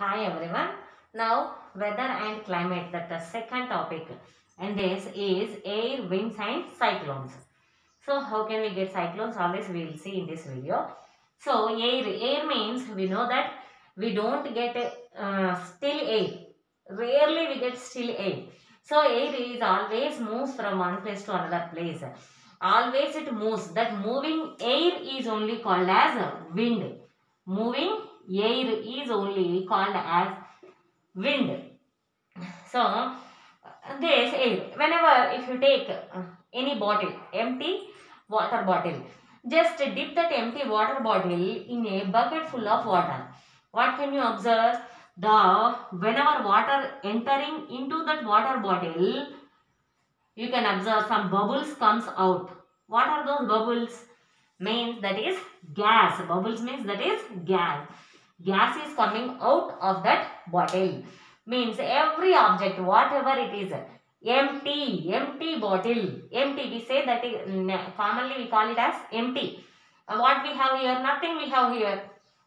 Hi everyone. Now weather and climate, that the second topic, and this is air, winds and cyclones. So how can we get cyclones? Always we will see in this video. So air means we know that we don't get still air. Rarely we get still air. So air is always moves from one place to another place. Always it moves. That moving air is only called as wind. Moving air is only called as wind. So this air, whenever if you take any bottle, empty water bottle, just dip that empty water bottle in a bucket full of water. What can you observe? The whenever water entering into that water bottle, you can observe some bubbles comes out. What are those bubbles? Means that is gas. Bubbles means that is gas. Gas is coming out of that bottle. Means every object, whatever it is, empty bottle, empty. We say that is, commonly we call it as empty. What we have here? Nothing we have here.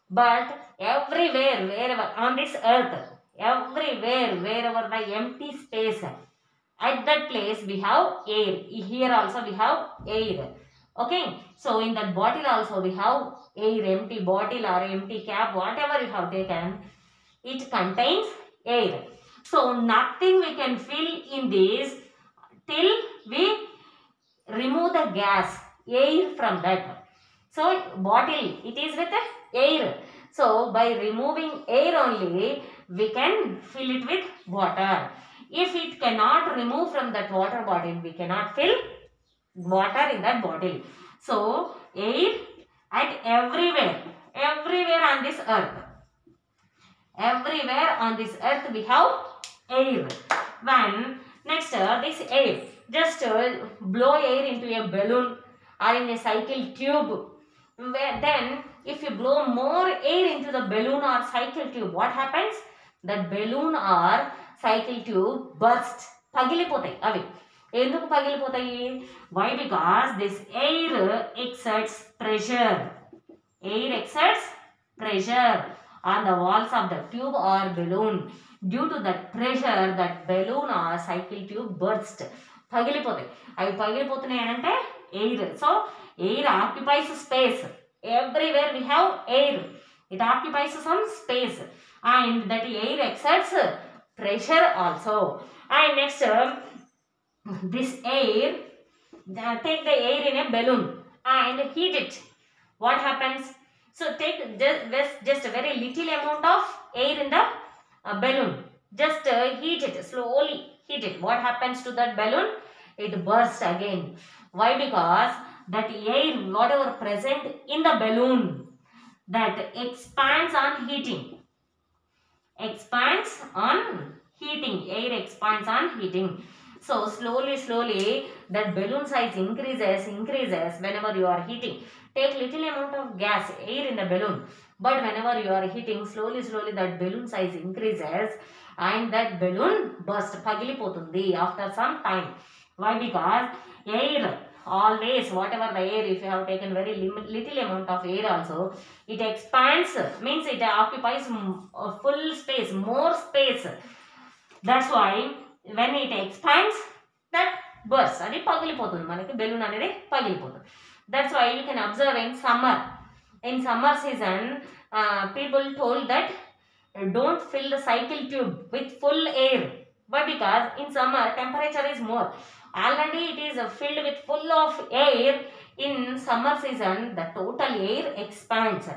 But everywhere, wherever on this earth, everywhere, wherever the empty space, at that place we have air. Here also we have air. Okay. So in that bottle also we have air. Empty bottle or empty cap, whatever you have taken, it contains air. So nothing we can fill in this till we remove the gas, air from that. So bottle, it is with air. So by removing air only, we can fill it with water. If it cannot remove from that water bottle, we cannot fill water in that bottle. So air at everywhere on this earth. Everywhere on this earth we have air. When next this air, just blow air into a balloon or in a cycle tube. Then if you blow more air into the balloon or cycle tube, what happens? That balloon or cycle tube burst. పగిలిపోతాయి అవి. ఎందుకు పగిలిపోతాయి? Why? Because this air exerts pressure. Air exerts pressure on the walls of the tube or balloon. Due to that pressure, that balloon or cycle tube burst. పగిలిపోతాయి. అవి పగిలిపోతున్నాయి అంటే air. So air occupies space. Everywhere we have air. It occupies some space. And that air exerts pressure also. And next, this air, take the air in a balloon and heat it. What happens? So take just a very little amount of air in the balloon. Just heat it, slowly heat it. What happens to that balloon? It bursts again. Why? Because that air, whatever present in the balloon, that expands on heating. Expands on heating. Air expands on heating. So slowly that balloon size increases whenever you are heating. Take little amount of gas, air in the balloon. But whenever you are heating, slowly that balloon size increases and that balloon bursts. Pagilipotundi after some time. Why? Because air, always whatever the air, if you have taken very little amount of air also, it expands, means it occupies full space, more space. That's why when it expands, that bursts. అది పగిలిపోతుంది, మనకి balloon అనేది పగిలిపోతుంది. That's why you can observe in summer. In summer season, people told that don't fill the cycle tube with full air. Why? Because in summer temperature is more. Already it is filled with full of air. In summer season, the total air expands.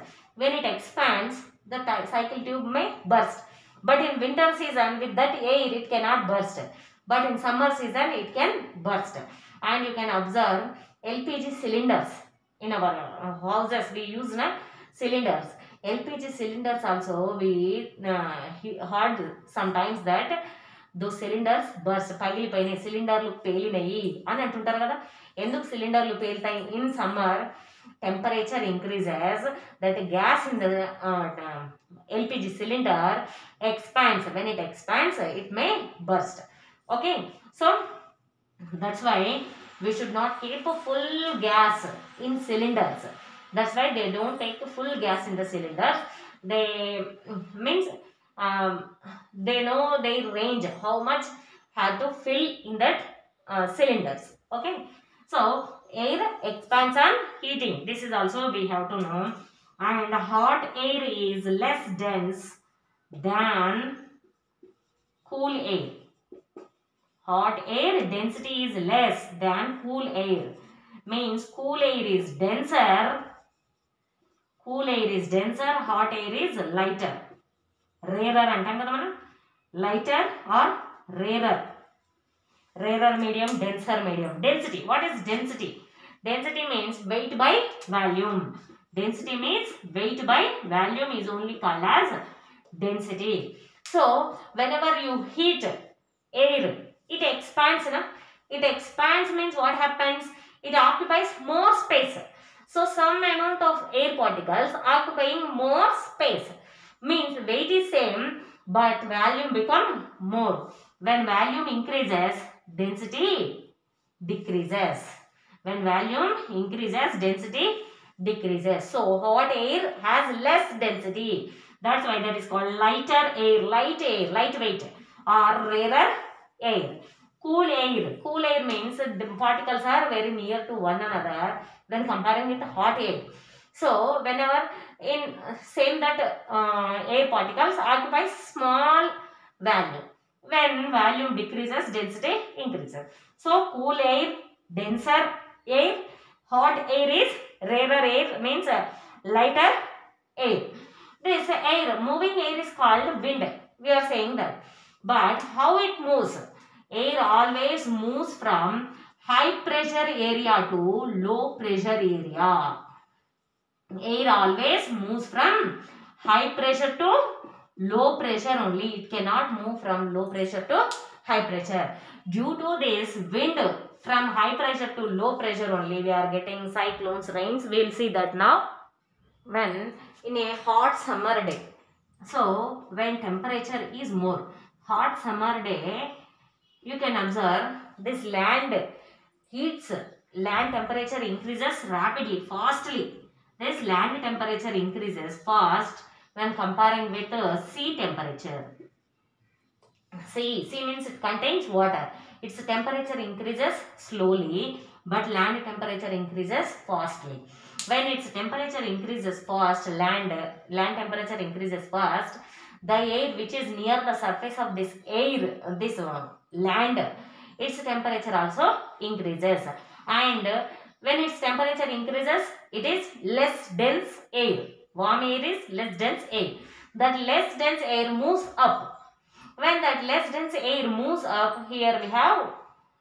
When it expands, the cycle tube may burst. But in winter season, with that air, it cannot burst. But in summer season, it can burst. And you can observe LPG cylinders. In our houses, we use cylinders. LPG cylinders also, we heard sometimes that those cylinders burst. పగిలిపోయినాయి, సిలిండర్లు పేలినాయి అని అంటుంటారు కదా. ఎందుకు సిలిండర్లు పేలుతాయి? In summer, temperature increases, that gas in the LPG cylinder expands. When it expands, it may burst. Okay. So that's why we should not keep full gas in cylinders. That's why they don't take full gas in the cylinders. They means they know their range, how much have to fill in that cylinders. Okay, so air expands on heating. This is also we have to know. And hot air is less dense than cool air. Hot air density is less than cool air. Means cool air is denser. Cool air is denser. Hot air is lighter. Rarer antam kada mana. Lighter or rarer. Rarer medium, denser medium. Density. What is density? Density means weight by volume. Density means weight by volume is only called as density. So whenever you heat air, it expands. Na? It expands means what happens? It occupies more space. So some amount of air particles occupying more space. Means weight is same but volume become more. When volume increases, density decreases. When volume increases, density decreases. So hot air has less density. That's why that is called lighter air, lightweight or rarer air. Cool air means the particles are very near to one another when comparing with hot air. So whenever in same that air particles occupies small value. When volume decreases, density increases. So cool air, denser air, hot air is rarer air means lighter air. This air, moving air is called wind. We are saying that. But how it moves? Air always moves from high pressure area to low pressure area. Air always moves from high pressure to low pressure only. It cannot move from low pressure to high pressure. Due to this wind from high pressure to low pressure only, we are getting cyclones, rains. We will see that now. When in a hot summer day, so when temperature is more, hot summer day, you can observe this land heats, land temperature increases rapidly, fastly. This land temperature increases fast when comparing with sea temperature. Sea means it contains water. Its temperature increases slowly, but land temperature increases fastly. When its temperature increases fast, land temperature increases fast, the air which is near the surface of this land, its temperature also increases. And when its temperature increases, it is less dense air. Warm air is less dense air. That less dense air moves up. When that less dense air moves up, here we have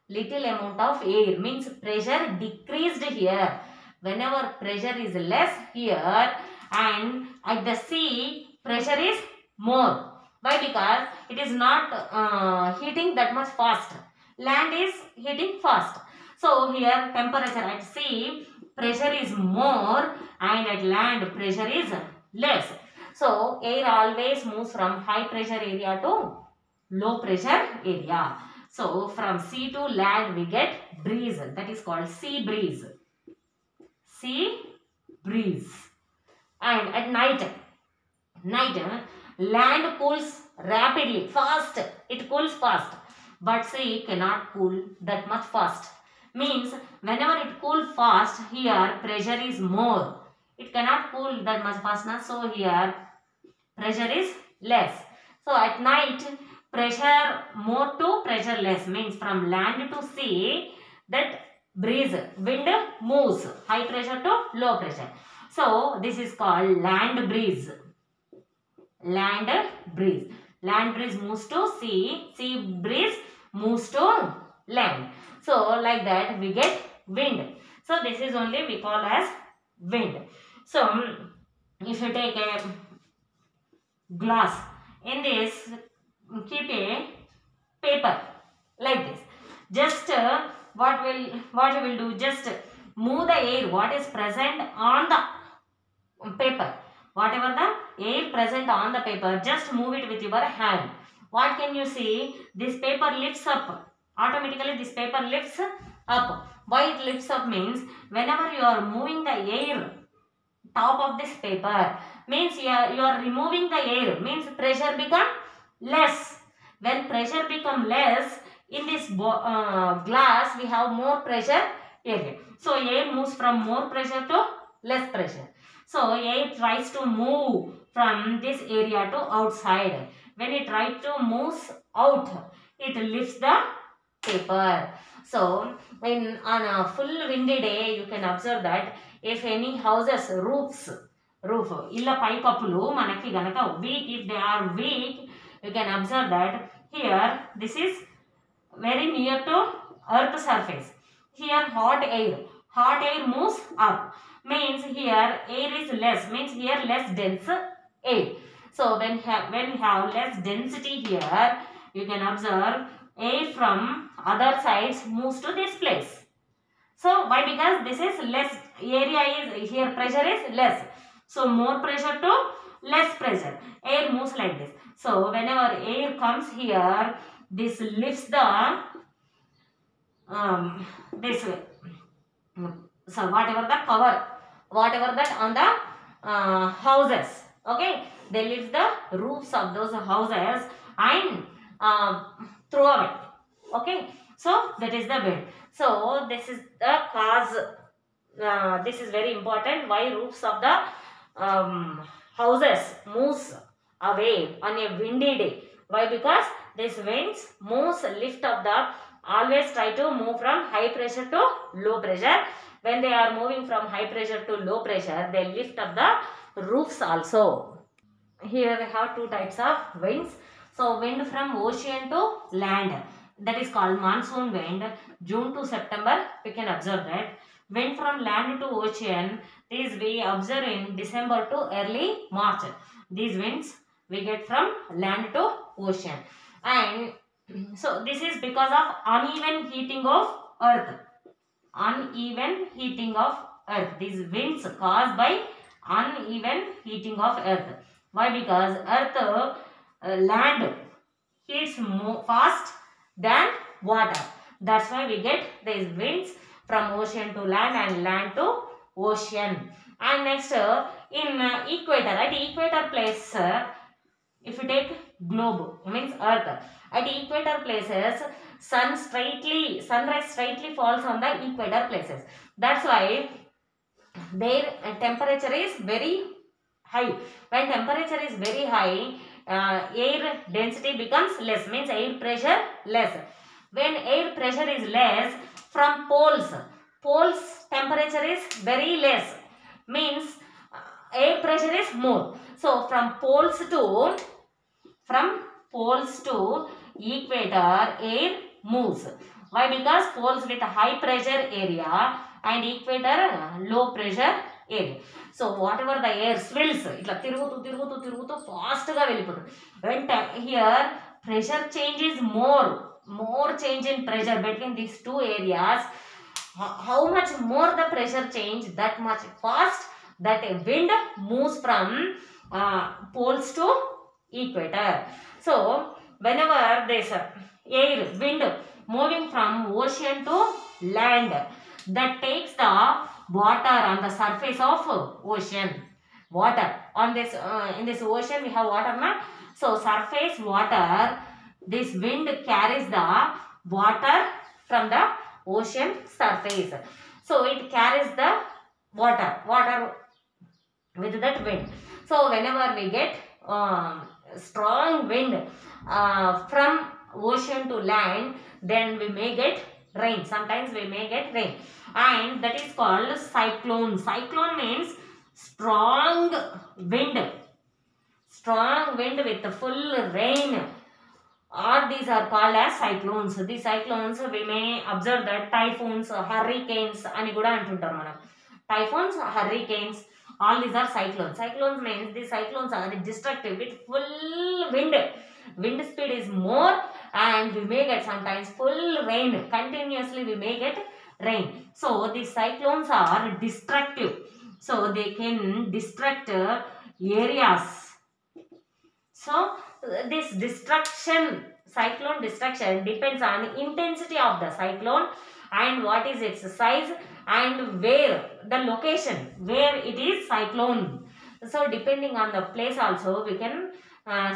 little amount of air, means pressure decreased here. Whenever pressure is less here, and at the sea pressure is more. Why? Because it is not heating that much fast. Land is heating fast. So here temperature at sea pressure is more and at land pressure is less. So air always moves from high pressure area to low pressure area. So from sea to land we get breeze, that is called sea breeze. Sea breeze. And at night land cools rapidly, fast. It cools fast, but sea cannot cool that much fast. Means whenever it cools fast, here pressure is more. It cannot cool that much fast now, so here pressure is less. So at night pressure more to pressure less, means from land to sea that breeze, wind moves high pressure to low pressure. So this is called land breeze. Land breeze. Land breeze moves to sea, sea breeze moves to land. So like that we get wind. So this is only we call as wind. So if you take a glass, in this keep a paper like this. Just what you will do, just move the air what is present on the paper. Whatever the air present on the paper, just move it with your hand. What can you see? This paper lifts up. Automatically this paper lifts up. Why it lifts up means whenever you are moving the air top of this paper, means you are removing the air, means pressure become less. When pressure become less, in this glass we have more pressure area. So air moves from more pressure to less pressure. So air tries to move from this area to outside. When it tries to move out, it lifts the paper. So when on a full windy day, you can observe that if any houses roof illa pai kappulu manaki ganaka weak, if they are weak, you can observe that here this is very near to earth surface. Here hot air moves up, means here air is less, means here less dense air. So when you have less density here, you can observe air from other sides moves to this place. So why? Because this is less area, is here pressure is less, so more pressure to less pressure, air moves like this. So whenever air comes here, this lifts the this way. So whatever the cover, whatever that on the houses, okay, they lift the roofs of those houses and throw away. Okay, so that is the wind. So this is the cause, this is very important, why roofs of the houses moves away on a windy day. Why? Because this winds moves lift of the, always try to move from high pressure to low pressure. When they are moving from high pressure to low pressure, they lift up the roofs also. Here we have two types of winds. So wind from ocean to land, that is called monsoon wind. June to September we can observe that. Wind from land to ocean, these we observe in December to early March. These winds we get from land to ocean. And so this is because of uneven heating of earth. Uneven heating of earth. These winds caused by uneven heating of earth. Why? Because earth land heats more fast than water. That's why we get these winds from ocean to land and land to ocean. And next in equator, at equator place, if you take globe, means earth, at equator places sunrise straightly falls on the equator places. That's why their temperature is very high. When temperature is very high, air density becomes less, means air pressure less. When air pressure is less, from poles temperature is very less, means air pressure is more. So from poles to equator, air moves. Why? Because poles with high pressure area and equator low pressure area. So whatever the air swills, itla tirugutu fast ga vellipotundi. When here pressure change is more change in pressure between these two areas, how much more the pressure change, that much fast that a wind moves from poles to equator. So whenever this wind moving from ocean to land, that takes the water on the surface of ocean. Water on this in this ocean we have water now. So surface water, this wind carries the water from the ocean surface. So it carries the water with that wind. So whenever we get strong wind from ocean to land, then we may get rain. Sometimes we may get rain, and that is called cyclone. Cyclone means strong wind with full rain. All these are called as cyclones. These cyclones we may observe that typhoons, hurricanes ani kuda antuntaru manam. Typhoons, hurricanes, all these are cyclones. Cyclones means these cyclones are destructive with full wind. Wind speed is more, and we may get sometimes full rain. Continuously we may get rain. So these cyclones are destructive. So they can destruct areas. So this cyclone destruction depends on the intensity of the cyclone and what is its size and where the location where it is cyclone. So depending on the place also we can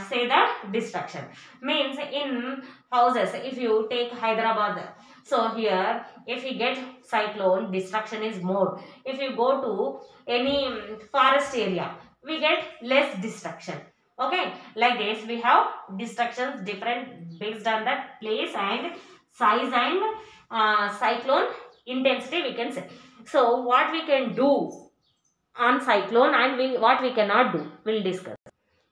say the destruction. Means in houses, if you take Hyderabad, so here if you get cyclone, destruction is more. If you go to any forest area, we get less destruction. Okay, like this we have destructions different based on that place and size and cyclone intensity we can say. So what we can do on cyclone and what we cannot do, we'll discuss.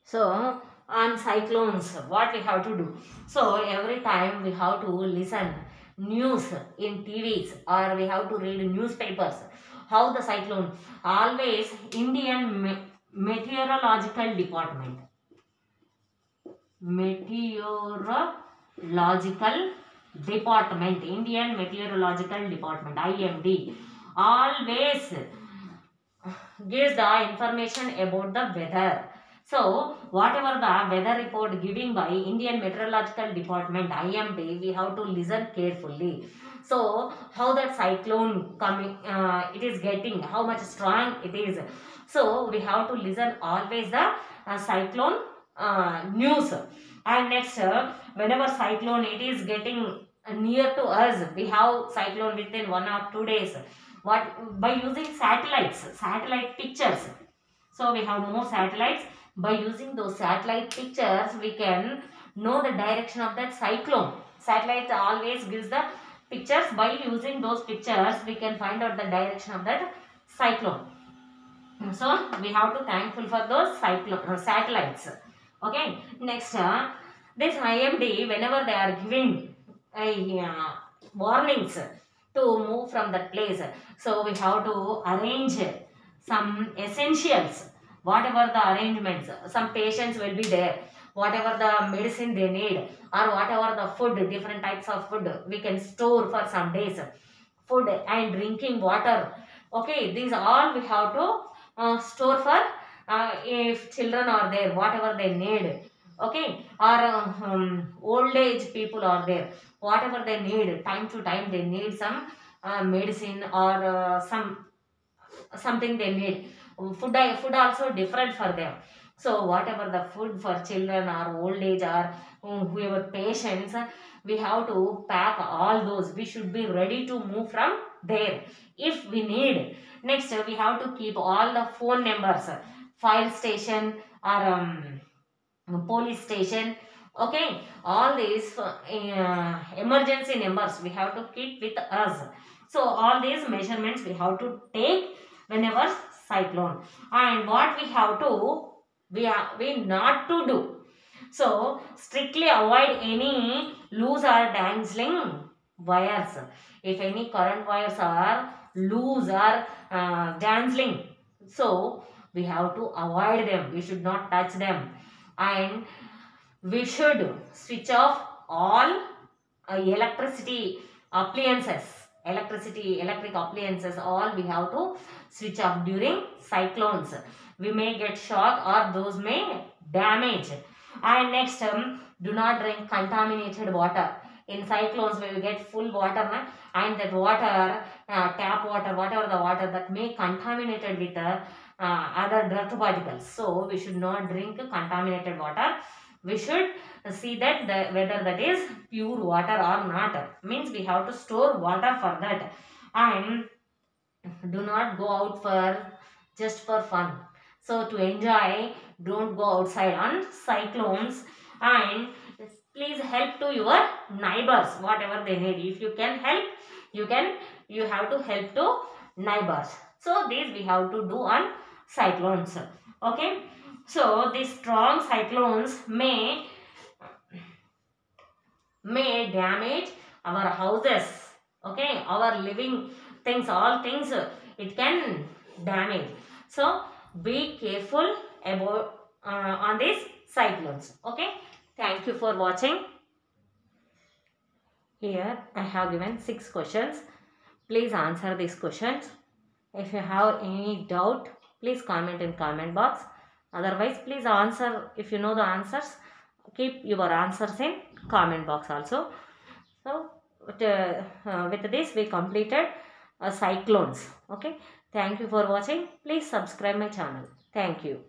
So on cyclones, what we have to do? So every time we have to listen news in TVs or we have to read newspapers. How the cyclone? Always Indian Meteorological Department. Meteorological Department. Indian Meteorological Department. IMD. Always gives the information about the weather. So, whatever the weather report given by Indian Meteorological Department IMD, we have to listen carefully. So, how that cyclone coming, it is getting, how much strong it is. So, we have to listen always the cyclone news. And next, whenever cyclone it is getting near to us, we have cyclone within 1 or 2 days. What, by using satellite pictures. So we have more satellites. By using those satellite pictures, we can know the direction of that cyclone. Satellite always gives the pictures. By using those pictures, we can find out the direction of that cyclone. So we have to thankful for those satellites. Okay. Next, this IMD, whenever they are giving warnings to move from that place, so we have to arrange some essentials. Whatever the arrangements, some patients will be there. Whatever the medicine they need or whatever the food, different types of food we can store for some days. Food and drinking water. Okay, these all we have to store for if children are there, whatever they need. Okay, or old age people are there, whatever they need, time to time they need some medicine or something they need. Food also different for them. So whatever the food for children or old age or whoever patients, we have to pack all those. We should be ready to move from there if we need. Next, we have to keep all the phone numbers, fire station or police station. Okay, all these emergency numbers we have to keep with us. So all these measurements we have to take whenever cyclone. And what we have to, we not to do. So strictly avoid any loose or dangling wires. If any current wires are loose or dangling, so we have to avoid them. We should not touch them. And we should switch off all electric appliances, all we have to switch off during cyclones. We may get shock or those may damage. And next, do not drink contaminated water. In cyclones we will get full water, and that water, tap water, whatever the water, that may contaminated with other dirt particles. So we should not drink contaminated water. We should see that whether that is pure water or not. Means we have to store water for that. And do not go out for just for fun. So to enjoy, don't go outside on cyclones. And please help to your neighbors whatever they need. If you can help, you have to help to neighbors. So this we have to do on cyclones. Okay. So these strong cyclones may damage our houses. Okay, our living things, all things it can damage. So be careful about on these cyclones. Okay, thank you for watching. Here I have given 6 questions. Please answer these questions. If you have any doubt, please comment in comment box. Otherwise, please answer. If you know the answers, keep your answers in comment box also. So with this we completed cyclones. Okay, thank you for watching. Please subscribe my channel. Thank you.